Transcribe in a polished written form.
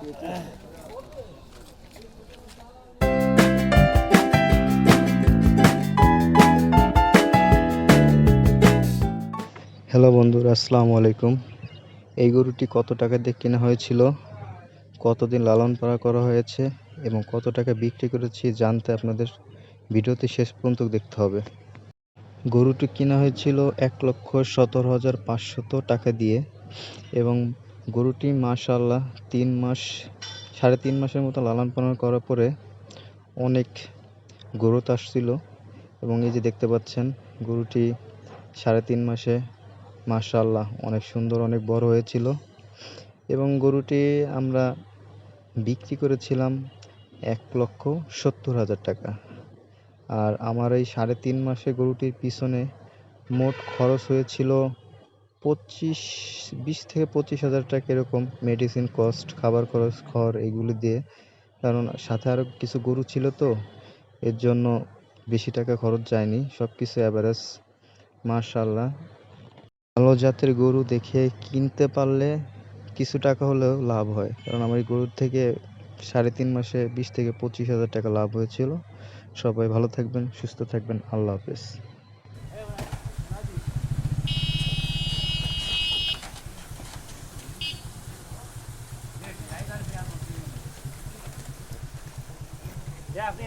Hello বন্ধুরা, আসসালামু আলাইকুম। এই গরুটি কত টাকা দিয়ে কেনা হয়েছিল, কতদিন লালন পালন করা হয়েছে এবং কত টাকা বিক্রি করেছি জানতে আপনাদের ভিডিওতে শেষ পর্যন্ত দেখতে হবে। গরুটি কেনা হয়েছিল ১,১৭,৫০০ টাকা দিয়ে এবং গরুটি মাশাআল্লাহ ৩ মাস ৩.৫ মাসের মতো লালন পালন করার পরে অনেক গ্রোথ আসছিল এবং এই যে দেখতে পাচ্ছেন গরুটি ৩.৫ মাসে মাশাআল্লাহ অনেক সুন্দর, অনেক বড় হয়েছিল এবং গরুটি আমরা বিক্রি করেছিলাম ১,৭০,০০০ টাকা। আর আমার এই ৩.৫ মাসে গরুটির পিছনে মোট খরচ হয়েছিল ২০ থেকে ২৫,০০০ টাকা এরকম, মেডিসিন কস্ট, খাবার খরচ, খড় এগুলি দিয়ে। কারণ সাথে আরও কিছু গরু ছিল তো, এর জন্য বেশি টাকা খরচ যায়নি, সব কিছু অ্যাভারেজ। মাশাআল্লাহ ভালো জাতের গরু দেখে কিনতে পারলে কিছু টাকা হলেও লাভ হয়, কারণ আমার এই গরুর থেকে ৩.৫ মাসে ২০ থেকে ২৫,০০০ টাকা লাভ হয়েছিল। সবাই ভালো থাকবেন, সুস্থ থাকবেন, আল্লাহ হাফেজ। আপনি